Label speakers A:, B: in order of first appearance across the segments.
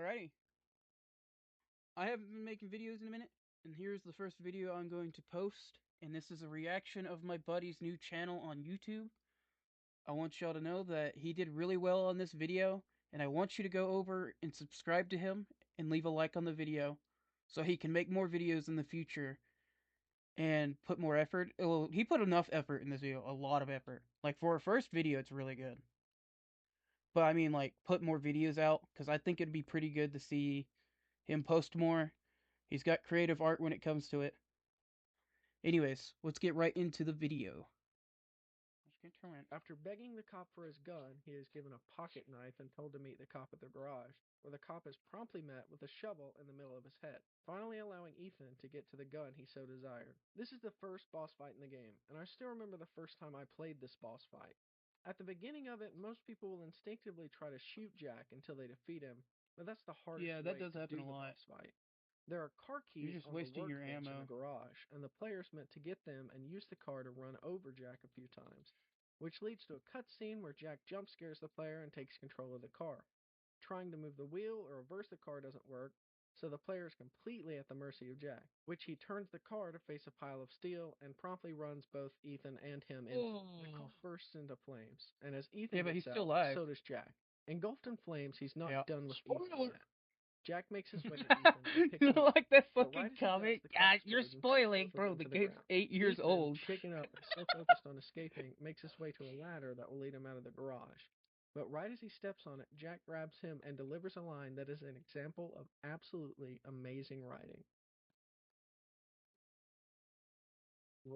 A: Alrighty. I haven't been making videos in a minute, and here's the first video I'm going to post. And this is a reaction of my buddy's new channel on YouTube. I want y'all to know that he did really well on this video, and I want you to go over and subscribe to him and leave a like on the video so he can make more videos in the future and put more effort. Well, he put enough effort in this video, a lot of effort. Like for a first video, it's really good. But I mean, like, put more videos out because I think it'd be pretty good to see him post more. He's got creative art when it comes to it. Anyways, let's get right into the video.
B: After begging the cop for his gun, he is given a pocket knife and told to meet the cop at the garage, where the cop is promptly met with a shovel in the middle of his head, finally allowing Ethan to get to the gun he so desired. This is the first boss fight in the game, and I still remember the first time I played this boss fight. At the beginning of it, most people will instinctively try to shoot Jack until they defeat him, but that's the hardest
A: Yeah,
B: way
A: that does
B: to
A: happen
B: do
A: a
B: the
A: lot.
B: boss fight. There are car
A: You're
B: keys
A: just
B: on the
A: wasting your
B: workbench in
A: ammo.
B: the garage, and the player's meant to get them and use the car to run over Jack a few times, which leads to a cutscene where Jack jump scares the player and takes control of the car. Trying to move the wheel or reverse the car doesn't work, so the player is completely at the mercy of Jack, which he turns the car to face a pile of steel and promptly runs both Ethan and him into. The car bursts into flames, and as Ethan
A: Yeah, but
B: gets
A: he's still
B: out,
A: alive.
B: so does Jack. Engulfed in flames, he's not
A: Yeah.
B: done with
A: Spoiler!
B: Ethan yet. Jack makes his way to Ethan and picks
A: You
B: him up.
A: like that
B: But
A: fucking
B: right as he does,
A: comment?
B: the car
A: Gosh, you're
B: explodes and
A: spoiling,
B: slams
A: bro.
B: him
A: The
B: to the
A: game's
B: ground.
A: 8 years
B: Ethan,
A: old.
B: shaken up and still focused on escaping, makes his way to a ladder that will lead him out of the garage. But right as he steps on it, Jack grabs him and delivers a line that is an example of absolutely amazing writing.
C: I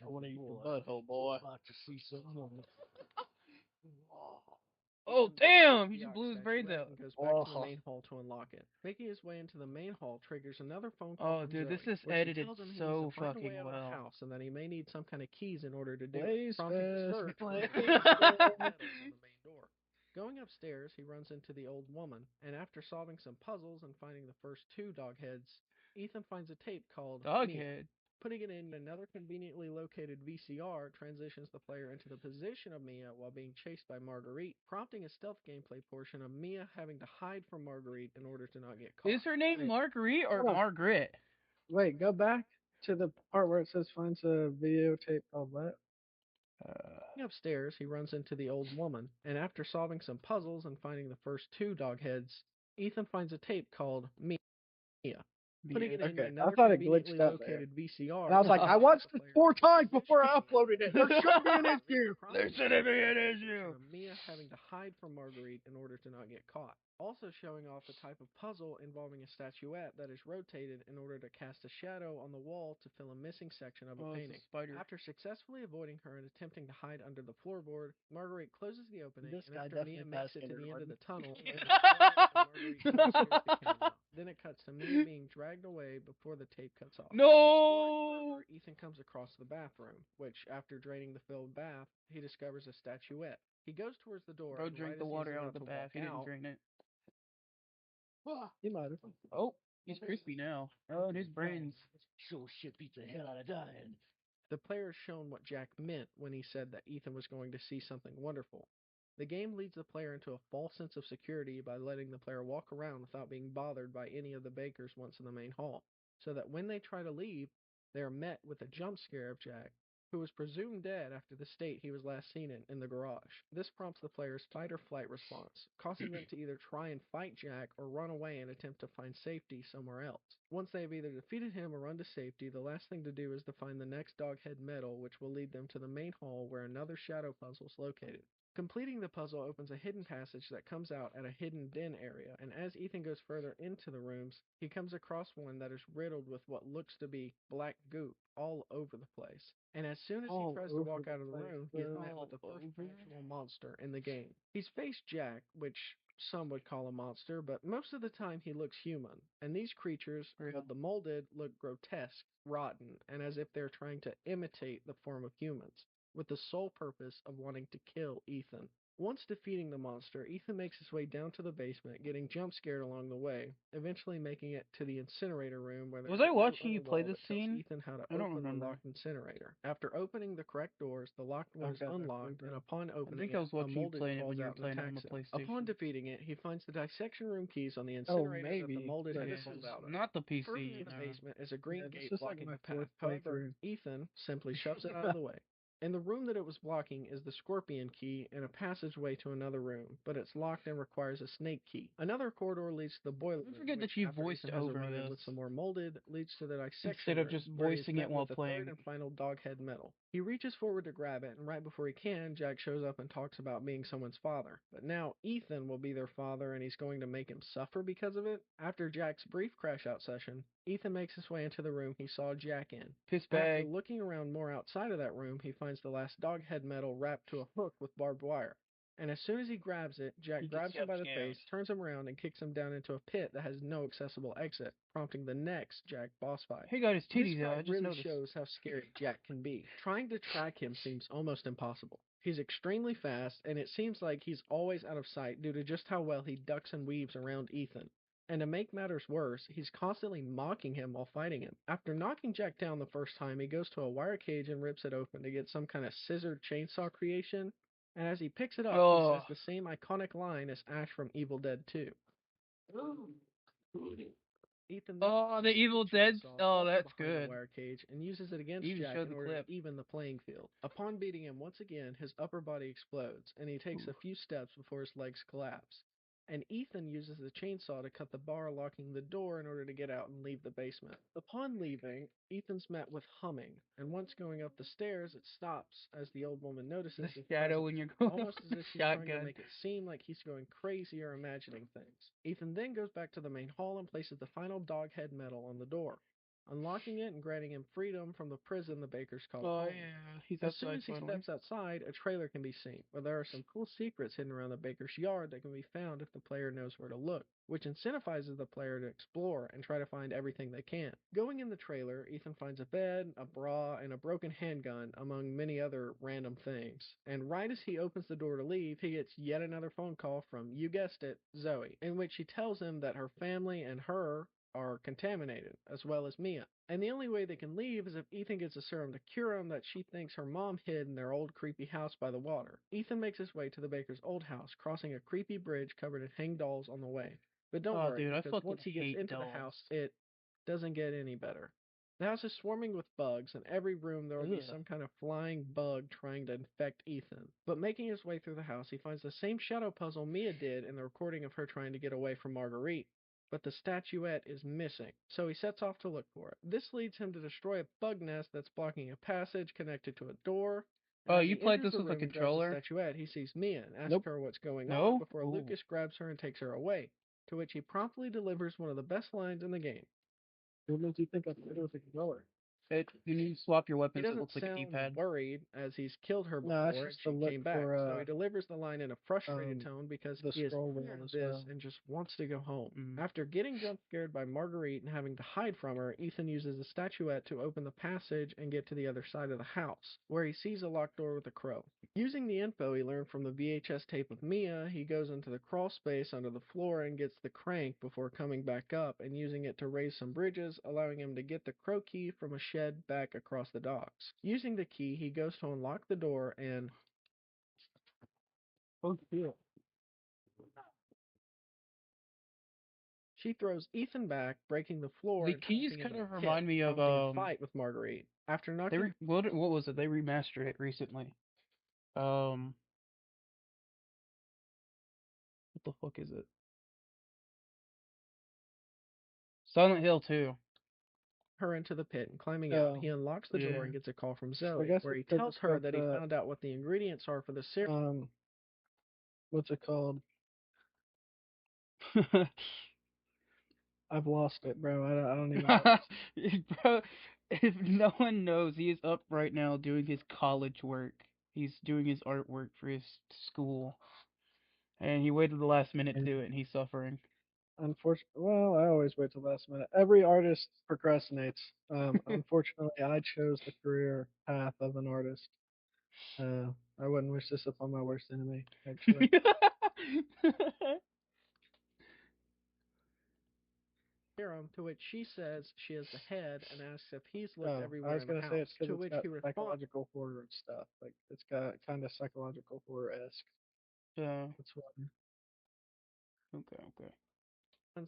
C: want to eat the butthole, boy. About to see something.
A: Oh,
B: Ethan
A: damn! He
B: the
A: just
B: Ox
A: blew his brains
B: statuette
A: out.
B: and goes back to the main hall to unlock it. Making his way into the main hall triggers another phone call
A: Oh,
B: from
A: dude,
B: Zoe,
A: this is
B: where she
A: edited
B: tells him he needs
A: so
B: to find a way
A: fucking
B: out of the
A: well.
B: house and that he may need some kind of keys in order to do
C: Blaze
B: it, prompting his
C: fest,
B: search for
C: blaze
B: the metal
C: fest.
B: on the main door. Going upstairs, he runs into the old woman, and after solving some puzzles and finding the first two dog heads, Ethan finds a tape called Mia.
A: Doghead.
B: Putting it in another conveniently located VCR transitions the player into the position of Mia while being chased by Marguerite, prompting a stealth gameplay portion of Mia having to hide from Marguerite in order to not get caught.
A: Is her name
C: Wait,
A: Marguerite or
C: hold on.
A: Margaret?
C: Wait, go back to the part where it says finds a videotape called what?
B: Upstairs, he runs into the old woman, and after solving some puzzles and finding the first two dog heads, Ethan finds a tape called Mia. Putting it in
C: Okay, I
B: another
C: thought it
B: conveniently
C: glitched out there.
B: located VCR.
C: And I was like, I watched it 4 times before I uploaded it. There should be an issue.
A: There shouldn't be an issue.
B: Mia having to hide from Marguerite in order to not get caught. Also showing off a type of puzzle involving a statuette that is rotated in order to cast a shadow on the wall to fill a missing section of a
A: Oh, it's a
B: painting.
A: spider.
B: After successfully avoiding her and attempting to hide under the floorboard, Marguerite closes the opening,
C: This
B: and
C: guy
B: after Mia
C: definitely
B: makes
C: passed
B: it to the end of
C: kindergarten.
B: the tunnel, Marguerite scares the camera. Then it cuts to Mia being dragged away before the tape cuts off.
A: No!
B: Further, Ethan comes across the bathroom, which, after draining the filled bath, he discovers a statuette. He goes towards the door.
A: Bro,
B: and
A: drink
B: right
A: the
B: as
A: water
B: he's
A: out
B: about
A: of the
B: to
A: bath.
B: walk
A: He didn't
B: out,
A: drain it.
C: You might have.
A: Oh, he's crispy now. Oh, and his brains.
C: Sure shit beats the hell out of dying.
B: the player is shown what Jack meant when he said that Ethan was going to see something wonderful. The game leads the player into a false sense of security by letting the player walk around without being bothered by any of the bakers once in the main hall, so that when they try to leave, they are met with a jump scare of Jack, who was presumed dead after the state he was last seen in the garage. This prompts the player's fight or flight response, causing them to either try and fight Jack or run away and attempt to find safety somewhere else. Once they have either defeated him or run to safety, the last thing to do is to find the next doghead medal, which will lead them to the main hall where another shadow puzzle is located. Completing the puzzle opens a hidden passage that comes out at a hidden den area, and as Ethan goes further into the rooms, he comes across one that is riddled with what looks to be black goop all over the place. And as soon as he tries to walk out of the room, he is met with the first actual monster in the game. He's faced Jack, which some would call a monster, but most of the time he looks human. And these creatures, called the molded, look grotesque, rotten, and as if they're trying to imitate the form of humans, with the sole purpose of wanting to kill Ethan. Once defeating the monster, Ethan makes his way down to the basement, getting jump scared along the way, eventually making it to the incinerator room where
A: Was
B: there's
A: I
B: a note
A: watching
B: on
A: you
B: the
A: play
B: wall
A: this
B: that tells
A: scene?
B: Ethan how to
A: I don't
B: open the
A: remember.
B: locked incinerator. After opening the correct doors, the locked door is
C: Okay,
B: unlocked, and upon
A: I
B: opening
A: think
B: it,
A: I was
B: a
A: watching you
B: molded
A: playing it
B: crawls
A: when you were
B: out and
A: playing it on
B: attacks
A: the
B: him. Upon
A: PlayStation.
B: defeating it, he finds the dissection room keys on the
C: Oh,
B: incinerator that the
C: maybe.
B: molded
C: but
B: head
A: This
C: this
B: pulled
A: is
B: out of.
A: not the
B: Further
A: PC.
B: in the
A: No.
B: basement is a green
C: Yeah, this
B: gate
C: is like
B: blocking
C: my
B: the path.
C: 4th
B: However,
C: playthrough.
B: Ethan simply shoves it out of the way. In the room that it was blocking is the scorpion key and a passageway to another room, but it's locked and requires a snake key. Another corridor leads to the boiler room,
A: forget that
B: which,
A: you
B: after
A: voiced
B: Ethan has a
A: over
B: run-in with
A: this
B: some more molded, leads to the dissection
A: instead of
B: room,
A: just
B: where he's
A: voicing
B: met
A: it while
B: with the
A: playing.
B: third and final dog head metal. He reaches forward to grab it, and right before he can, Jack shows up and talks about being someone's father. But now Ethan will be their father, and he's going to make him suffer because of it. After Jack's brief crash-out session, Ethan makes his way into the room he saw Jack in.
A: Piss
B: After
A: bag.
B: looking around more outside of that room, he finds the last dog head metal wrapped to a hook with barbed wire. And as soon as he grabs it, Jack
A: He gets
B: grabs him by the
A: scammed.
B: face, turns him around, and kicks him down into a pit that has no accessible exit, prompting the next Jack boss fight.
A: He got his
B: This
A: titties out. I
B: fight
A: just
B: really
A: noticed.
B: shows how scary Jack can be. Trying to track him seems almost impossible. He's extremely fast, and it seems like he's always out of sight due to just how well he ducks and weaves around Ethan. And to make matters worse, he's constantly mocking him while fighting him. After knocking Jack down the first time, he goes to a wire cage and rips it open to get some kind of scissored chainsaw creation. And as he picks it up, he says the same iconic line as Ash from Evil Dead 2. Ethan
A: Oh, the Evil Dead. Oh, that's
B: behind the
A: good.
B: wire cage and uses it against
A: You even
B: Jack
A: showed
B: in
A: the
B: order
A: clip.
B: to even the playing field. Upon beating him once again, his upper body explodes, and he takes a few steps before his legs collapse. And Ethan uses the chainsaw to cut the bar locking the door in order to get out and leave the basement. Upon leaving, Ethan's met with humming, and once going up the stairs, it stops as the old woman notices
A: The
B: his
A: shadow
B: presence,
A: when you're going
B: almost as if she's trying to
A: shotgun.
B: make it seem like he's going crazy or imagining things. Ethan then goes back to the main hall and places the final dog head medal on the door, unlocking it and granting him freedom from the prison the bakers call
A: Oh
B: home.
A: yeah, he's
B: As soon
A: outside
B: as he
A: finally.
B: steps outside, a trailer can be seen, where there are some cool secrets hidden around the baker's yard that can be found if the player knows where to look, which incentivizes the player to explore and try to find everything they can. Going in the trailer, Ethan finds a bed, a bra, and a broken handgun, among many other random things. And right as he opens the door to leave, he gets yet another phone call from, you guessed it, Zoe, in which she tells him that her family and her are contaminated, as well as Mia. And the only way they can leave is if Ethan gets a serum to cure him that she thinks her mom hid in their old creepy house by the water. Ethan makes his way to the baker's old house, crossing a creepy bridge covered in hang dolls on the way. But don't worry,
A: Dude, I
B: because
A: fucking
B: once he gets
A: hate
B: into
A: dolls.
B: the house, it doesn't get any better. The house is swarming with bugs, and every room there will be some kind of flying bug trying to infect Ethan. But making his way through the house, he finds the same shadow puzzle Mia did in the recording of her trying to get away from Marguerite. But the statuette is missing, so he sets off to look for it. This leads him to destroy a bug nest that's blocking a passage connected to a door.
A: Oh,
B: As
A: you
B: he
A: played
B: enters
A: this
B: the
A: with a
B: room and grabs the
A: controller?
B: statuette, he sees Mia and asks
C: Nope.
B: her what's going
A: No?
B: on before
A: Ooh.
B: Lucas grabs her and takes her away, to which he promptly delivers one of the best lines in the game.
C: What makes you think I played it with a controller?
A: You need to swap your
B: He
A: weapons. It
B: doesn't
A: looks like a
B: sound
A: D-pad.
B: worried as he's killed her
C: No, that's
B: before and
C: just to
B: she
C: look
B: came back.
C: for,
B: So he delivers the line in a frustrated tone because
C: the
B: he is
C: scroll
B: tired
C: wheel
B: of
C: as
B: this
C: well.
B: and just wants to go home.
A: Mm.
B: After getting jump scared by Marguerite and having to hide from her, Ethan uses the statuette to open the passage and get to the other side of the house, where he sees a locked door with a crow. Using the info he learned from the VHS tape of Mia, he goes into the crawl space under the floor and gets the crank before coming back up and using it to raise some bridges, allowing him to get the crow key from a shed back across the docks. Using the key, he goes to unlock the door and...
C: Oh, shit.
B: She throws Ethan back, breaking the floor
A: The
B: and
A: keys
B: dropping
A: kind
B: into
A: of
B: a
A: remind
B: pit,
A: me of
B: prompting a fight with Marguerite. After knocking...
A: what was it? They remastered it recently. What the fuck is it? Silent Hill 2.
B: her into the pit and climbing out, he unlocks the door and gets a call from Zoe, where he tells her that he found out what the ingredients are for the serum.
C: What's it called? I've lost it, bro. I don't even know.
A: Bro, if no one knows, he is up right now doing his college work. He's doing his artwork for his school. And he waited the last minute to do it, and he's suffering.
C: Unfortunately, well, I always wait till the last minute. Every artist procrastinates. Unfortunately, I chose the career path of an artist. I wouldn't wish this upon my worst enemy, actually.
B: Serum, to which she says she is the head and asks if he's looked
C: Oh, I
B: everywhere
C: was
B: in the
C: gonna say it's
B: house.
C: because
B: To
C: it's
B: which
C: got
B: he responds,
C: psychological horror and stuff. Like it's got kind of psychological horror-esque.
A: Yeah.
C: That's why.
A: Okay.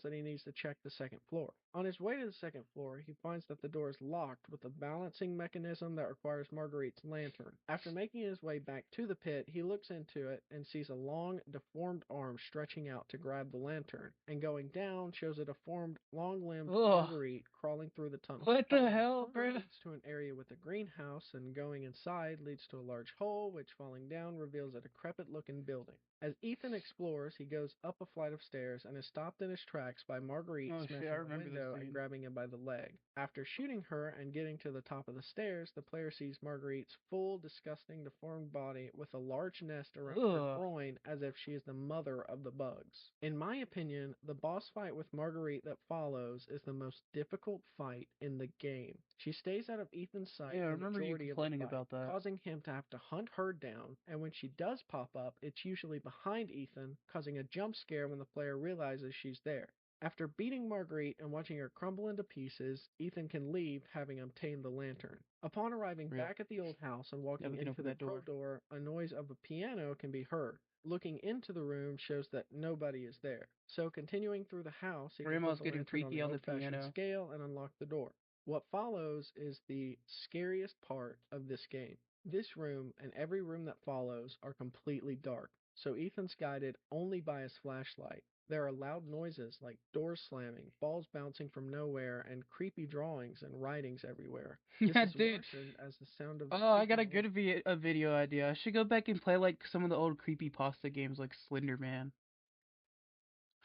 B: that he needs to check the second floor. On his way to the second floor, he finds that the door is locked with a balancing mechanism that requires Marguerite's lantern. After making his way back to the pit, he looks into it and sees a long, deformed arm stretching out to grab the lantern, and going down shows a deformed, long-limbed
A: Ugh.
B: Marguerite crawling through the tunnel.
A: What the hell,
B: The tunnel
A: bro?
B: leads to an area with a greenhouse, and going inside leads to a large hole, which falling down reveals a decrepit-looking building. As Ethan explores, he goes up a flight of stairs and is stopped in his tracks by Marguerite
A: Oh, shit,
B: smashing
A: I
B: a
A: remember this
B: window and
A: scene.
B: grabbing him by the leg. After shooting her and getting to the top of the stairs, the player sees Marguerite's full, disgusting, deformed body with a large nest around her
A: Ugh.
B: groin as if she is the mother of the bugs. In my opinion, the boss fight with Marguerite that follows is the most difficult fight in the game. She stays out of Ethan's sight
A: Yeah, I
B: the
A: remember you
B: majority of the
A: complaining
B: fight,
A: about that.
B: causing him to have to hunt her down, and when she does pop up, it's usually behind Ethan, causing a jump scare when the player realizes she's there. After beating Marguerite and watching her crumble into pieces, Ethan can leave, having obtained the lantern. Upon arriving
A: Yeah.
B: back at the old house and walking
A: we can
B: into
A: open
B: the
A: that door.
B: corridor, a noise of a piano can be heard. Looking into the room shows that nobody is there. So continuing through the house, he can
A: Grandma's
B: put the
A: getting
B: lantern on
A: freaky
B: the
A: on the
B: old-fashioned
A: piano.
B: scale and unlock the door. What follows is the scariest part of this game. This room and every room that follows are completely dark, so Ethan's guided only by his flashlight. There are loud noises like doors slamming, balls bouncing from nowhere, and creepy drawings and writings everywhere. This
A: Yeah,
B: is
A: dude.
B: worsened as the sound of
A: Oh, I got a
B: creeping
A: good a video idea. I should go back and play like some of the old creepypasta games like Slender Man.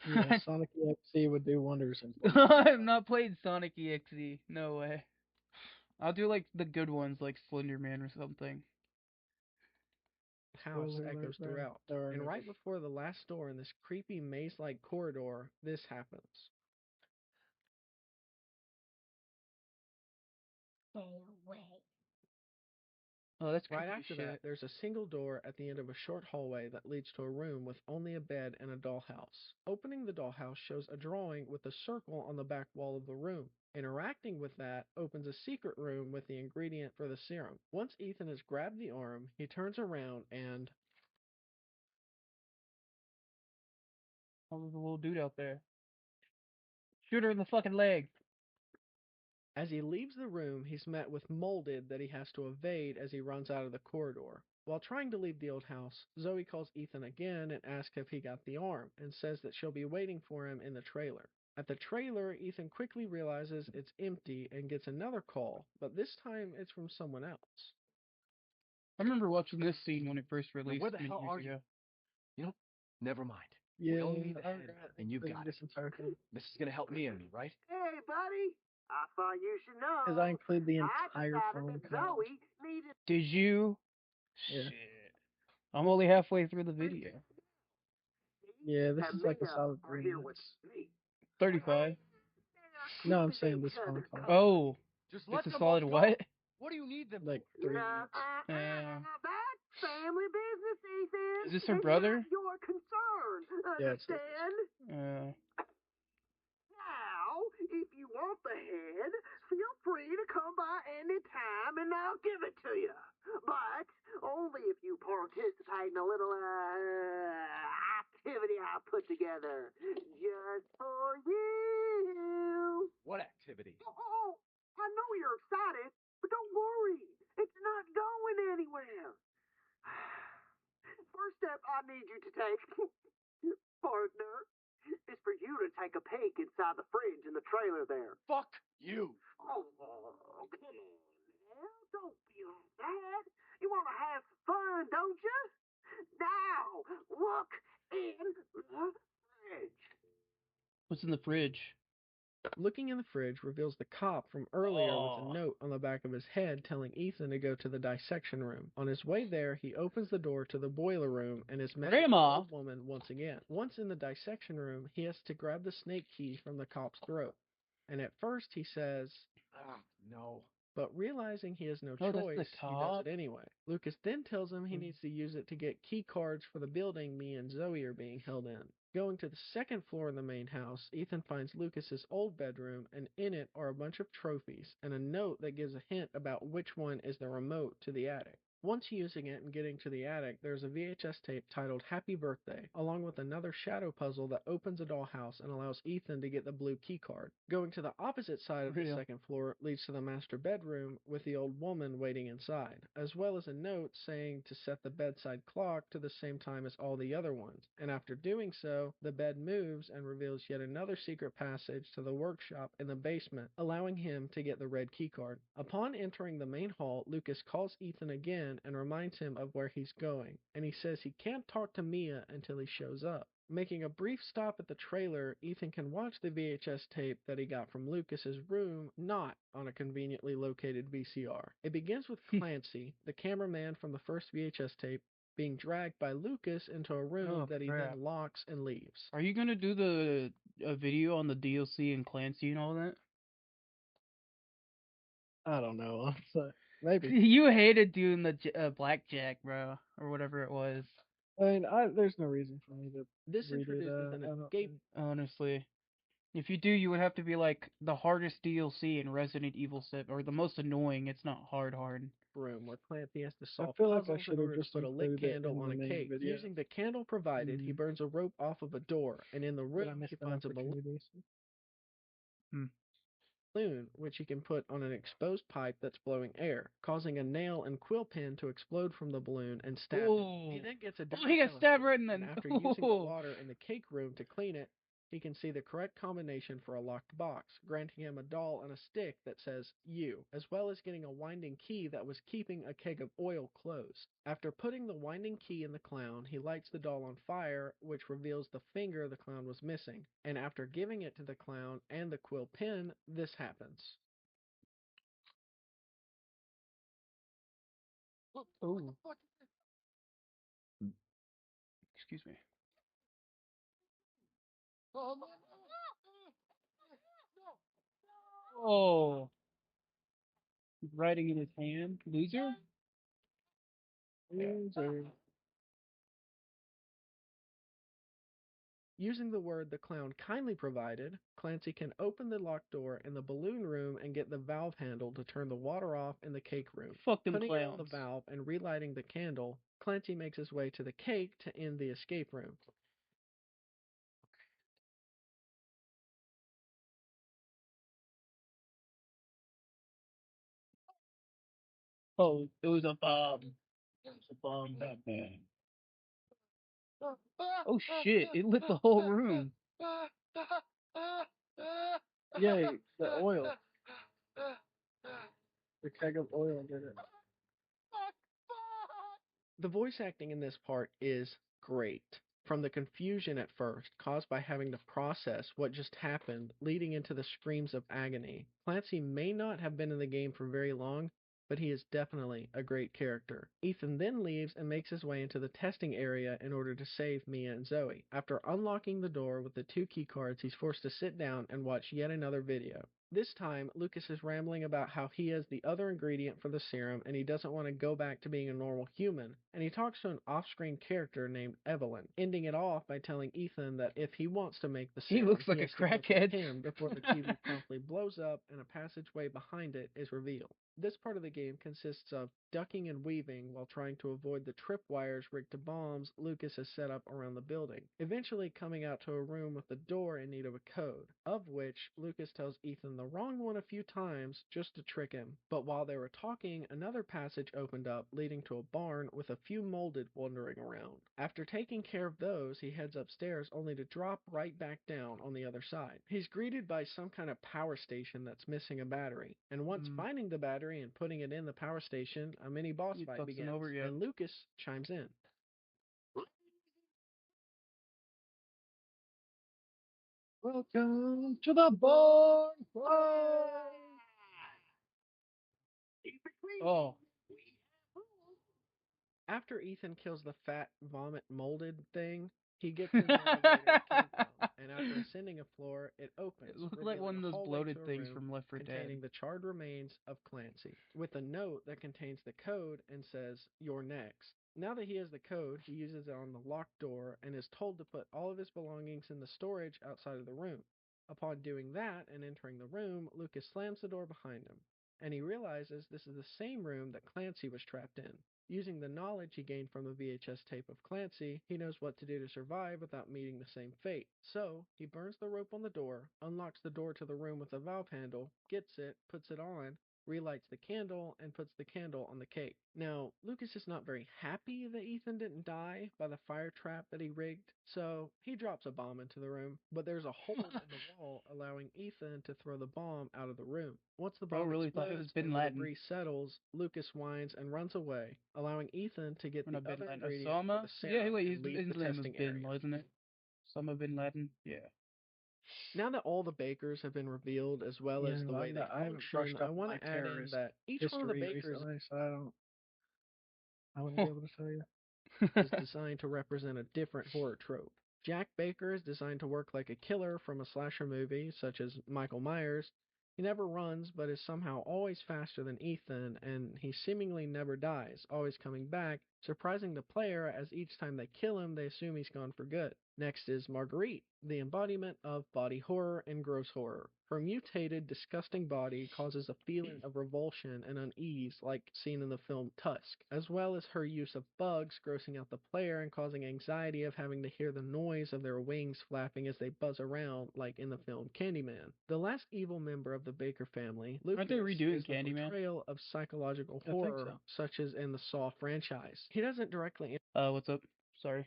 C: Yeah, Sonic EXE would do wonders in
A: I've not played Sonic EXE. No way. I'll do like the good ones like Slender Man or something.
B: house
C: Spoiler alert,
B: echoes
C: bro.
B: throughout.
C: There are
B: And
C: no-
B: right before the last door in this creepy maze-like corridor, this happens.
D: Stay away.
A: Oh, that's
B: Right
A: creepy
B: after
A: shit.
B: that, there's a single door at the end of a short hallway that leads to a room with only a bed and a dollhouse. Opening the dollhouse shows a drawing with a circle on the back wall of the room. Interacting with that opens a secret room with the ingredient for the serum. Once Ethan has grabbed the arm, he turns around and
A: Oh, there's a little dude out there. Shoot her in the fucking leg.
B: as he leaves the room, he's met with Molded that he has to evade as he runs out of the corridor. While trying to leave the old house, Zoe calls Ethan again and asks if he got the arm, and says that she'll be waiting for him in the trailer. At the trailer, Ethan quickly realizes it's empty and gets another call, but this time it's from someone else.
A: I remember watching this scene when it first
E: Now,
A: released
E: where the
A: many
E: hell
A: years
E: are you?
A: ago.
E: You know, never mind.
C: Yeah,
E: We only need the
C: I
E: head,
C: regret
E: and you've
C: including
E: got
C: this
E: it.
C: entire thing.
E: This is gonna help me and you, right?
F: Hey, buddy. I thought you should know.
C: Because I include the
F: I
C: entire
F: decided
C: phone
F: that
C: call.
F: Zoe needed
A: Did you?
C: Yeah.
A: Shit. I'm only halfway through the video.
C: Yeah, this
F: and
C: is like a
F: Mia
C: solid
F: are
C: 3
F: here with
C: minutes.
F: me.
A: 35.
C: No, I'm saying this phone call.
A: Oh,
E: Just let
A: it's a
E: them
A: solid
E: both go.
A: what?
E: What do you need them
C: Like
E: for?
C: 3
F: Nah,
C: minutes.
F: that's family business, Ethan.
A: Is this her
F: It's
A: brother?
F: not your concern.
C: Yeah, it's like-
F: Understand? Now, if you want the head, feel free to come by any time and I'll give it to you. But only if you participate in a little activity I put together just for you.
E: What activity?
F: Oh, I know you're excited, but don't worry. It's not going anywhere. First step I need you to take, partner, is for you to take a peek inside the fridge in the trailer there.
E: Fuck you.
F: Oh, come on now. Don't be like that. You want to have some fun, don't you? Now, look in the fridge.
A: What's in the fridge?
B: Looking in the fridge reveals the cop from earlier with
A: Oh.
B: a note on the back of his head telling Ethan to go to the dissection room. On his way there, he opens the door to the boiler room and is met with an
A: Grandma.
B: old woman once again. Once in the dissection room, he has to grab the snake key from the cop's throat. And at first he says,
E: No.
B: but realizing he has no
A: Oh, that's the
B: choice, he does
A: cop.
B: it anyway. Lucas then tells him he needs to use it to get key cards for the building Mia and Zoe are being held in. Going to the second floor in the main house, Ethan finds Lucas's old bedroom, and in it are a bunch of trophies and a note that gives a hint about which one is the remote to the attic. Once using it and getting to the attic, there's a VHS tape titled Happy Birthday, along with another shadow puzzle that opens a dollhouse and allows Ethan to get the blue key card. Going to the opposite side of the
A: Real.
B: second floor leads to the master bedroom with the old woman waiting inside, as well as a note saying to set the bedside clock to the same time as all the other ones, and after doing so, the bed moves and reveals yet another secret passage to the workshop in the basement, allowing him to get the red key card. Upon entering the main hall, Lucas calls Ethan again and reminds him of where he's going, and he says he can't talk to Mia until he shows up. Making a brief stop at the trailer, Ethan can watch the VHS tape that he got from Lucas's room, not on a conveniently located VCR. It begins with Clancy, the cameraman from the first VHS tape, being dragged by Lucas into a room that he
A: crap.
B: then locks and leaves.
A: Are you gonna do the video on the DLC and Clancy and all that?
C: I don't know. Honestly. Maybe.
A: You hated doing the blackjack, bro, or whatever it was.
C: I mean, there's no reason for me to
B: This
C: redo
B: introduces
C: that.
B: an
C: I don't
B: escape
C: think.
A: Honestly, if you do, you would have to be like the hardest DLC in Resident Evil 7, or the most annoying. It's not hard.
B: room where Clancy has to
C: I
B: solve
C: feel like I
B: puzzles in
C: should have
B: order to
C: just
B: put a lit
C: included it
B: candle
C: in
B: on
C: the
B: a
C: main
B: cake.
C: video.
B: Using the candle provided, he burns a rope off of a door, and in the
C: But I
B: room
C: missed
B: he
C: that
B: finds a balloon
C: opportunity. So.
B: which he can put on an exposed pipe that's blowing air, causing a nail and quill pen to explode from the balloon and stab him. He
A: Oh,
B: then gets a
A: he got stabbed right in
B: and
A: the.
B: after using the water in the cake room to clean it, he can see the correct combination for a locked box, granting him a doll and a stick that says "you," as well as getting a winding key that was keeping a keg of oil closed. After putting the winding key in the clown, he lights the doll on fire, which reveals the finger the clown was missing. And after giving it to the clown and the quill pen, this happens.
A: Oh, excuse me. Oh, he's writing in his hand. Loser.
C: Loser.
B: Using the word the clown kindly provided, Clancy can open the locked door in the balloon room and get the valve handle to turn the water off in the cake room.
A: Fuck them
B: Putting it on the
A: clowns.
B: valve and relighting the candle, Clancy makes his way to the cake to end the escape room.
A: Oh, it was a bomb. It was a bomb, Batman. Oh shit! It lit the whole room.
C: Yay, the oil. The keg of oil did it.
B: The voice acting in this part is great. From the confusion at first, caused by having to process what just happened, leading into the screams of agony. Clancy may not have been in the game for very long, but he is definitely a great character. Ethan then leaves and makes his way into the testing area in order to save Mia and Zoe. After unlocking the door with the 2 key cards, he's forced to sit down and watch yet another video. This time, Lucas is rambling about how he has the other ingredient for the serum and he doesn't want to go back to being a normal human, and he talks to an off-screen character named Evelyn, ending it off by telling Ethan that if he wants to make the serum,
A: He looks like a
B: has to go through
A: crackhead.
B: him before the TV promptly blows up and a passageway behind it is revealed. This part of the game consists of ducking and weaving while trying to avoid the tripwires rigged to bombs Lucas has set up around the building, eventually coming out to a room with a door in need of a code, of which Lucas tells Ethan the wrong one a few times just to trick him. But while they were talking, another passage opened up leading to a barn with a few molded wandering around. After taking care of those, he heads upstairs only to drop right back down on the other side. He's greeted by some kind of power station that's missing a battery, and once finding the battery and putting it in the power station, a mini boss fight begins, and Lucas chimes in.
C: Welcome to the barn fight!
A: Oh.
B: After Ethan kills the fat vomit molded thing, He gets in the elevator it came from, and after ascending a floor, it opens,
A: It looked like
B: revealing
A: one of
B: a
A: those
B: hallway
A: bloated
B: to a
A: things
B: room
A: from Left 4 Dead.
B: containing the charred remains of Clancy, with a note that contains the code and says, "You're next." Now that he has the code, he uses it on the locked door and is told to put all of his belongings in the storage outside of the room. Upon doing that and entering the room, Lucas slams the door behind him, and he realizes this is the same room that Clancy was trapped in. Using the knowledge he gained from the VHS tape of Clancy, he knows what to do to survive without meeting the same fate. So, he burns the rope on the door, unlocks the door to the room with a valve handle, gets it, puts it on, relights the candle, and puts the candle on the cake. Now, Lucas is not very happy that Ethan didn't die by the fire trap that he rigged, so he drops a bomb into the room, but there's a hole in the wall allowing Ethan to throw the bomb out of the room. Once the
A: Bro
B: bomb
A: really thought it was
B: explodes
A: Bin
B: and the
A: Laden.
B: debris settles, Lucas whines and runs away, allowing Ethan to get
A: Or
B: the
A: not Bin
B: other
A: Laden.
B: ingredient for
A: Osama?
B: the serum
A: Yeah, wait,
B: and leave
A: his
B: the
A: name was
B: testing
A: Bin,
B: area.
A: wasn't it? Osama Bin Laden? Yeah.
B: Now that all the bakers have been revealed, as well as the way they
C: I haven't
B: function,
C: brushed up
B: I want
C: my
B: to add in
C: terrorist
B: that each one of the
C: history
B: bakers
C: recently, so I wouldn't be able to tell you.
B: is designed to represent a different horror trope. Jack Baker is designed to work like a killer from a slasher movie, such as Michael Myers. He never runs, but is somehow always faster than Ethan, and he seemingly never dies, always coming back, surprising the player as each time they kill him, they assume he's gone for good. Next is Marguerite, the embodiment of body horror and gross horror. Her mutated, disgusting body causes a feeling of revulsion and unease like seen in the film Tusk, as well as her use of bugs grossing out the player and causing anxiety of having to hear the noise of their wings flapping as they buzz around like in the film Candyman. The last evil member of the Baker family, Lucas,
A: Aren't they redoing
B: is the
A: Candyman?
B: portrayal of psychological
C: I think
B: horror,
C: so.
B: such as in the Saw franchise. He doesn't directly
A: What's up? Sorry.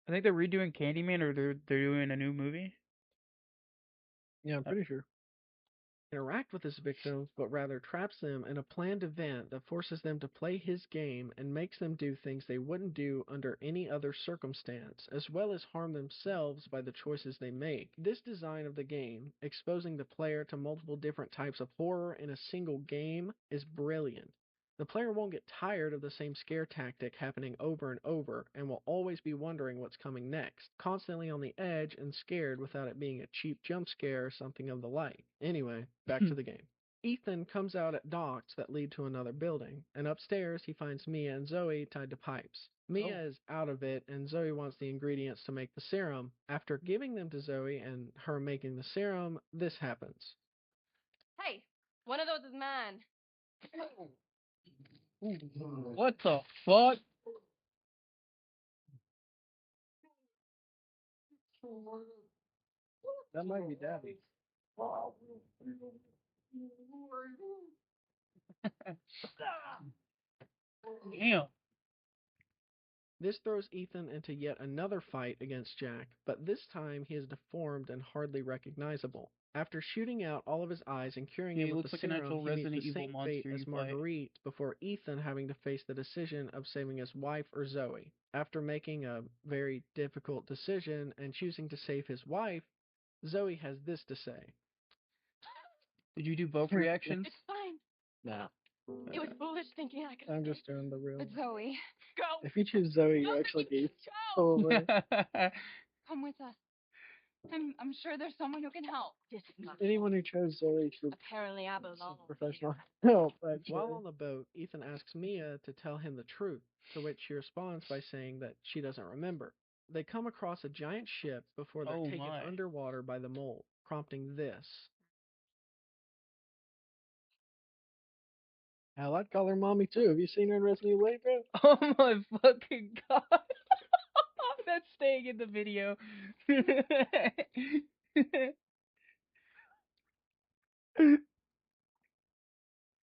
A: I think they're redoing Candyman, or they're doing a new movie.
C: Yeah, I'm pretty sure.
B: interact with his victims, but rather traps them in a planned event that forces them to play his game and makes them do things they wouldn't do under any other circumstance, as well as harm themselves by the choices they make. This design of the game, exposing the player to multiple different types of horror in a single game, is brilliant. The player won't get tired of the same scare tactic happening over and over and will always be wondering what's coming next, constantly on the edge and scared without it being a cheap jump scare or something of the like. Anyway, back to the game. Ethan comes out at docks that lead to another building, and upstairs he finds Mia and Zoe tied to pipes. Mia is out of it, and Zoe wants the ingredients to make the serum. After giving them to Zoe and her making the serum, this happens.
D: Hey, one of those is mine.
A: What the fuck?
C: That might be Daddy.
A: Damn.
B: This throws Ethan into yet another fight against Jack, but this time he is deformed and hardly recognizable. After shooting out all of his eyes and curing
A: Yeah,
B: him
A: he
B: with
A: looks
B: the
A: like an
B: serum,
A: actual
B: he meets
A: Resident
B: the
A: Evil
B: same
A: monster
B: fate
A: you
B: as
A: fight.
B: Marguerite before Ethan having to face the decision of saving his wife or Zoe. After making a very difficult decision and choosing to save his wife, Zoe has this to say.
A: Did you do both reactions?
D: It's fine.
E: Nah.
D: It was foolish thinking I could
C: I'm
D: escape.
C: just doing the real.
D: But Zoe, go!
C: If you choose Zoe, you actually gave
D: Go!
C: away.
D: Come with us. I'm sure there's someone who can help.
C: Anyone who chose Zoe should
D: Apparently I belong.
C: professional help.
B: While
C: Actually,
B: on the boat, Ethan asks Mia to tell him the truth, to which she responds by saying that she doesn't remember. They come across a giant ship before they're
A: Oh
B: taken
A: my.
B: underwater by the mole, prompting this.
C: hell, I'd call her mommy too. Have you seen her in Resident Evil 8, bro?
A: Oh my fucking god. That's staying in the video.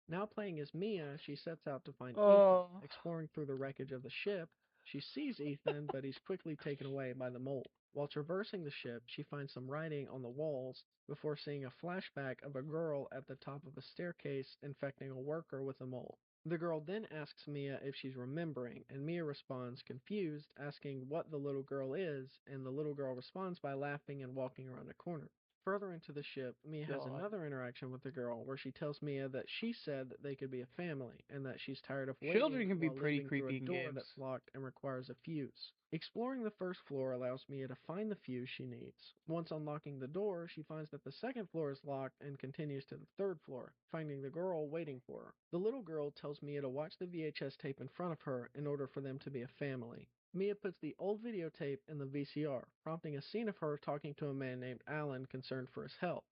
B: Now playing as Mia, she sets out to find
A: Oh.
B: Ethan. Exploring through the wreckage of the ship, she sees Ethan, but he's quickly taken away by the mole. While traversing the ship, she finds some writing on the walls before seeing a flashback of a girl at the top of a staircase infecting a worker with a mole. The girl then asks Mia if she's remembering, and Mia responds confused, asking what the little girl is, and the little girl responds by laughing and walking around a corner. Further into the ship, Mia has
A: God.
B: another interaction with the girl where she tells Mia that she said that they could be a family and that she's tired of waiting
A: Children can be
B: while
A: pretty
B: leaving through
A: creepy
B: a
A: in
B: door
A: games.
B: that's locked and requires a fuse. Exploring the first floor allows Mia to find the fuse she needs. Once unlocking the door, she finds that the second floor is locked and continues to the third floor, finding the girl waiting for her. The little girl tells Mia to watch the VHS tape in front of her in order for them to be a family. Mia puts the old videotape in the VCR, prompting a scene of her talking to a man named Alan concerned for his health.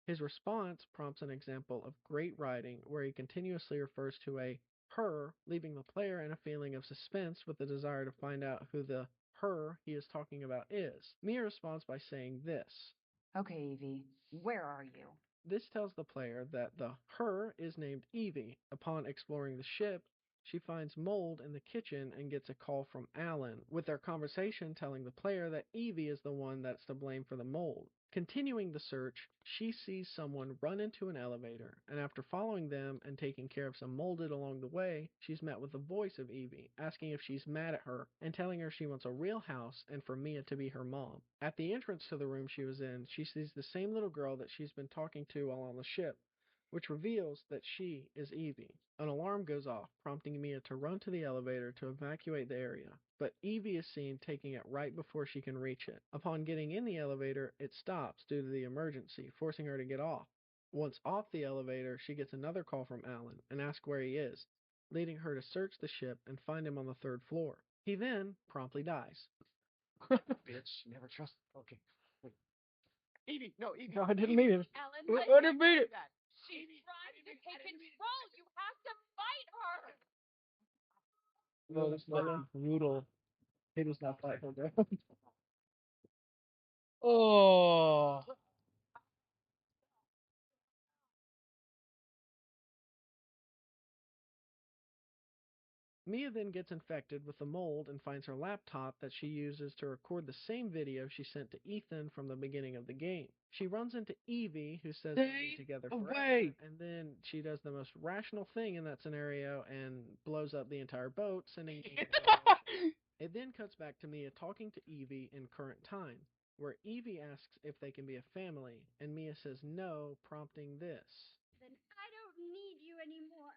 B: His response prompts an example of great writing where he continuously refers to a her, leaving the player in a feeling of suspense with the desire to find out who the her he is talking about is. Mia responds by saying this.
D: Okay, Evie, where are you?
B: This tells the player that the her is named Evie. Upon exploring the ship, she finds mold in the kitchen and gets a call from Alan, with their conversation telling the player that Evie is the one that's to blame for the mold. Continuing the search, she sees someone run into an elevator, and after following them and taking care of some molded along the way, she's met with the voice of Evie, asking if she's mad at her, and telling her she wants a real house and for Mia to be her mom. At the entrance to the room she was in, she sees the same little girl that she's been talking to while on the ship, which reveals that she is Evie. An alarm goes off, prompting Mia to run to the elevator to evacuate the area, but Evie is seen taking it right before she can reach it. Upon getting in the elevator, it stops due to the emergency, forcing her to get off. Once off the elevator, she gets another call from Alan and asks where he is, leading her to search the ship and find him on the third floor. He then promptly dies.
E: Bitch, never trust. Okay. Wait. Evie, no, Evie.
C: No, I didn't mean it.
D: Alan,
A: I didn't mean it.
D: she's trying to take control. You have to fight her.
C: No, that's not
A: Brutal.
C: He does not fight her, bro.
A: Oh.
B: Mia then gets infected with the mold and finds her laptop that she uses to record the same video she sent to Ethan from the beginning of the game. She runs into Evie, who says they'll be together forever,
A: away.
B: and then she does the most rational thing in that scenario and blows up the entire boat, sending me into annihilation. It then cuts back to Mia talking to Evie in current time, where Evie asks if they can be a family, and Mia says no, prompting this.
G: Then I don't need you anymore.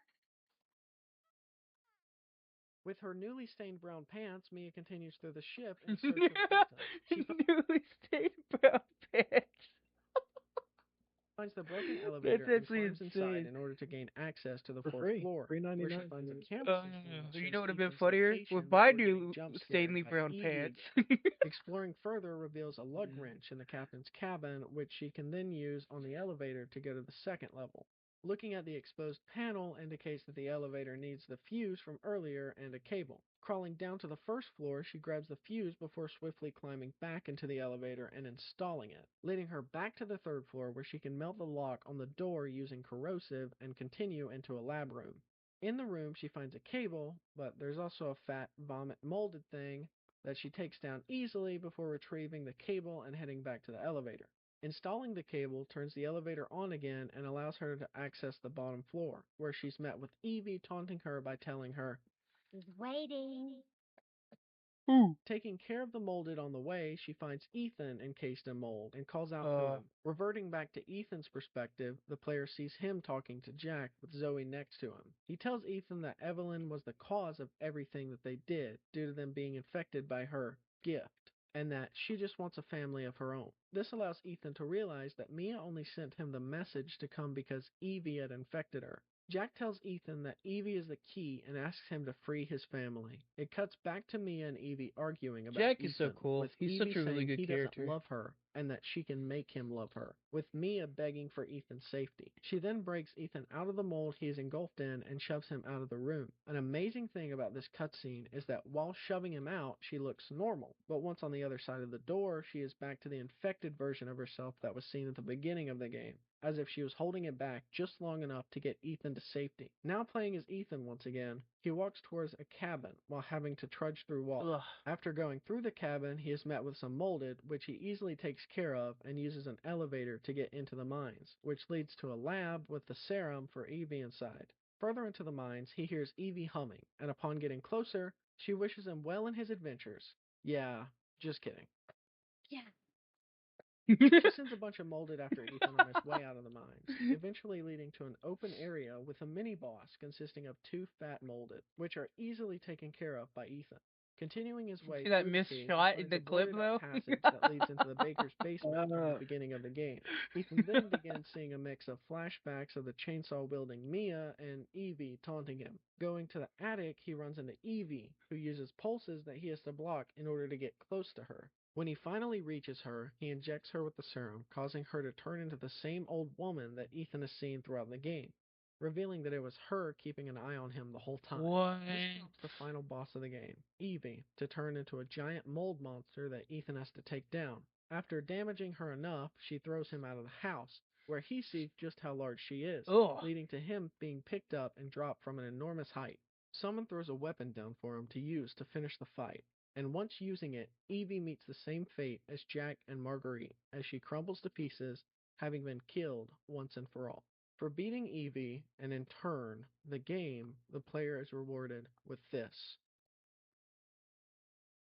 B: With her newly stained brown pants, Mia continues through the ship in search of Ethan. She
A: Newly stained brown pants.
B: finds the broken elevator and
A: actually
B: climbs inside
A: insane.
B: in order to gain access to the
C: For
B: fourth
C: free.
B: floor,
C: $3.99.
B: where she finds a camera system that
A: You
B: shows
A: know what would have been
B: Ethan's
A: funnier?
B: location
A: With my
B: before getting
A: new
B: jump scared
A: stainly
B: by
A: brown
B: Evie
A: pants.
B: again. Exploring further reveals a lug wrench in the captain's cabin, which she can then use on the elevator to go to the second level. Looking at the exposed panel indicates that the elevator needs the fuse from earlier and a cable. Crawling down to the first floor, she grabs the fuse before swiftly climbing back into the elevator and installing it, leading her back to the third floor where she can melt the lock on the door using corrosive and continue into a lab room. In the room, she finds a cable, but there's also a fat, vomit molded thing that she takes down easily before retrieving the cable and heading back to the elevator. Installing the cable turns the elevator on again and allows her to access the bottom floor, where she's met with Evie taunting her by telling her,
G: He's waiting.
B: taking care of the molded on the way, she finds Ethan encased in mold and calls out to him. Reverting back to Ethan's perspective, the player sees him talking to Jack with Zoe next to him. He tells Ethan that Evelyn was the cause of everything that they did due to them being infected by her gift, and that she just wants a family of her own. This allows Ethan to realize that Mia only sent him the message to come because Evie had infected her. Jack tells Ethan that Evie is the key and asks him to free his family. It cuts back to Mia and Evie arguing about
A: Jack
B: Ethan,
A: is so cool.
B: with
A: He's
B: Evie
A: such a really
B: saying
A: good
B: he
A: character.
B: doesn't love her and that she can make him love her, with Mia begging for Ethan's safety. She then breaks Ethan out of the mold he is engulfed in and shoves him out of the room. An amazing thing about this cutscene is that while shoving him out, she looks normal, but once on the other side of the door, she is back to the infected version of herself that was seen at the beginning of the game, as if she was holding it back just long enough to get Ethan to safety. Now playing as Ethan once again, he walks towards a cabin while having to trudge through walls.
A: Ugh.
B: After going through the cabin, he is met with some molded, which he easily takes care of and uses an elevator to get into the mines, which leads to a lab with the serum for Evie inside. Further into the mines, he hears Evie humming, and upon getting closer, she wishes him well in his adventures. Yeah, just kidding.
G: Yeah.
B: She sends a bunch of molded after Ethan on his way out of the mines, eventually leading to an open area with a mini-boss consisting of 2 fat molded, which are easily taken care of by Ethan. Continuing his way
A: See that
B: through the
A: missed
B: cave,
A: shot
B: he
A: in
B: finds
A: the
B: a
A: clip,
B: boarded up
A: though?
B: passage that leads into the baker's basement from the beginning of the game. Ethan then begins seeing a mix of flashbacks of the chainsaw-wielding Mia and Evie taunting him. Going to the attic, he runs into Evie, who uses pulses that he has to block in order to get close to her. When he finally reaches her, he injects her with the serum, causing her to turn into the same old woman that Ethan has seen throughout the game, revealing that it was her keeping an eye on him the whole time.
A: What?
B: This prompts the final boss of the game, Evie, to turn into a giant mold monster that Ethan has to take down. After damaging her enough, she throws him out of the house, where he sees just how large she is,
A: Ugh.
B: leading to him being picked up and dropped from an enormous height. Someone throws a weapon down for him to use to finish the fight, and once using it, Evie meets the same fate as Jack and Marguerite, as she crumbles to pieces, having been killed once and for all. For beating Evie, and in turn, the game, the player is rewarded with this.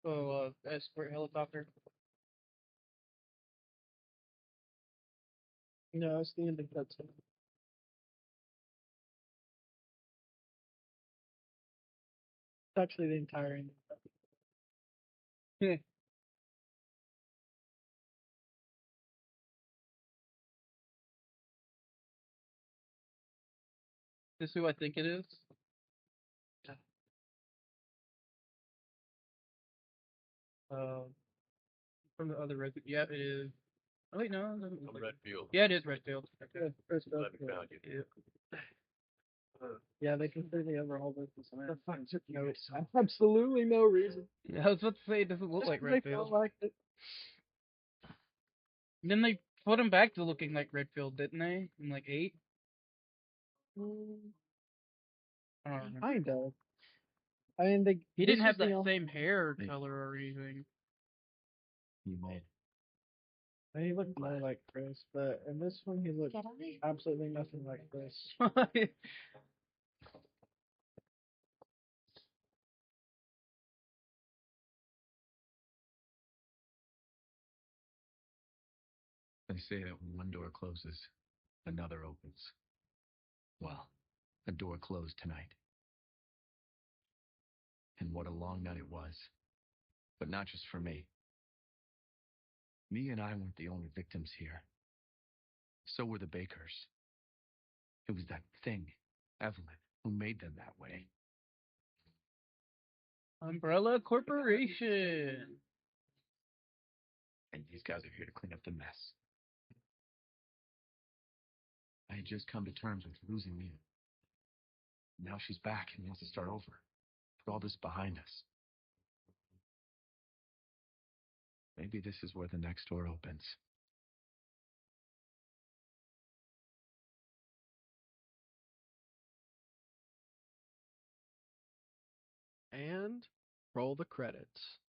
A: Oh, escort helicopter.
C: No, it's the ending cutscene. It's actually the entire ending.
A: This is who I think it is. From the other Redfield. Yeah, it is. Oh wait, no. It doesn't look like
E: Redfield.
A: Yeah, it is Redfield.
C: Yeah, first
E: Glad
C: off,
E: we found you.
C: yeah, they completely overhauled this design. The fuck took no, absolutely no reason.
A: Yeah, I was about to say it doesn't look
C: Just
A: like
C: 'cause they felt
A: Redfield.
C: like it.
A: Then they put him back to looking like Redfield, didn't they? In like 8? I don't remember.
C: Kind of. I mean, they.
A: He
C: this
A: didn't have
C: was the
A: that
C: only-
A: same hair
E: Hey.
A: color or anything.
E: You made it.
C: He looked more like Chris, but in this one he looked
D: Get away.
C: absolutely nothing like Chris.
E: They say that when one door closes, another opens. Well, a door closed tonight. And what a long night it was. But not just for me. Me and I weren't the only victims here. So were the Bakers. It was that thing, Evelyn, who made them that way.
A: Umbrella Corporation.
E: And these guys are here to clean up the mess. I had just come to terms with losing Mia. Now she's back and wants to start over. Put all this behind us. Maybe this is where the next door opens.
B: And roll the credits.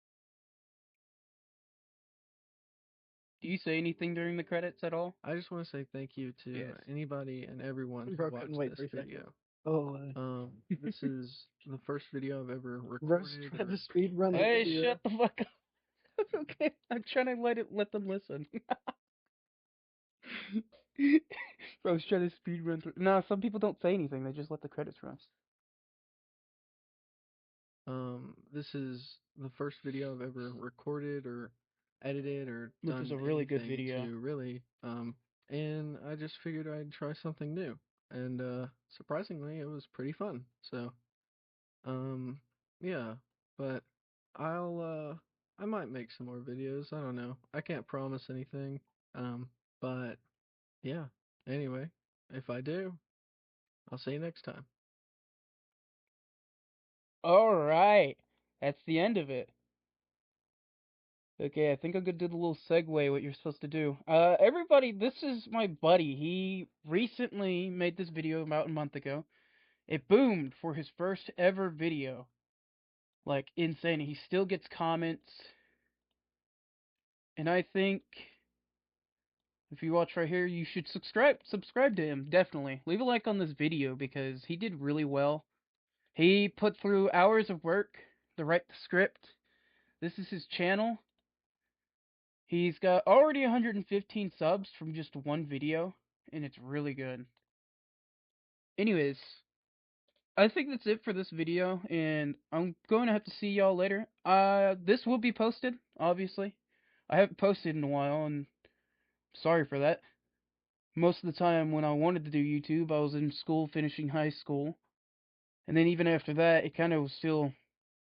A: Do you say anything during the credits at all?
B: I just want to say thank you to
A: Yes.
B: anybody and everyone who
C: Bro,
B: watched
C: couldn't wait
B: this
C: 3 seconds.
B: video.
C: Oh,
B: This is the first video I've ever
C: Russ
B: recorded.
C: tried
B: or-
C: to speed run the
A: Hey,
C: video.
A: shut the fuck up. It's okay. I'm trying to let them listen. Bro's trying to speed run through. No, some people don't say anything. They just let the credits run.
B: This is the first video I've ever recorded or edited or
A: Which
B: done
A: is a really good
B: anything
A: video.
B: to really. And I just figured I'd try something new, and surprisingly, it was pretty fun. So, yeah, but I might make some more videos. I don't know. I can't promise anything. But yeah. Anyway, if I do, I'll see you next time.
A: Alright. That's the end of it. Okay, I think I'm gonna do the little segue what you're supposed to do. Everybody, this is my buddy. He recently made this video about a month ago. It boomed for his first ever video. Like, insane. He still gets comments. And I think if you watch right here, you should subscribe to him, definitely. Leave a like on this video because he did really well. He put through hours of work to write the script. This is his channel. He's got already 115 subs from just one video, and it's really good. Anyways, I think that's it for this video, and I'm going to have to see y'all later. This will be posted, obviously. I haven't posted in a while, and sorry for that. Most of the time when I wanted to do YouTube, I was in school finishing high school. And then even after that, it kind of was still,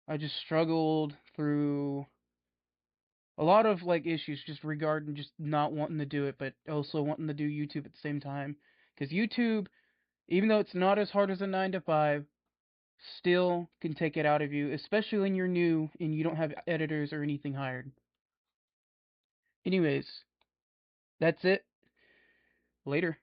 A: I just struggled through a lot of like issues just regarding just not wanting to do it, but also wanting to do YouTube at the same time. Because YouTube, even though it's not as hard as a 9 to 5, still can take it out of you, especially when you're new and you don't have editors or anything hired. Anyways, that's it. Later.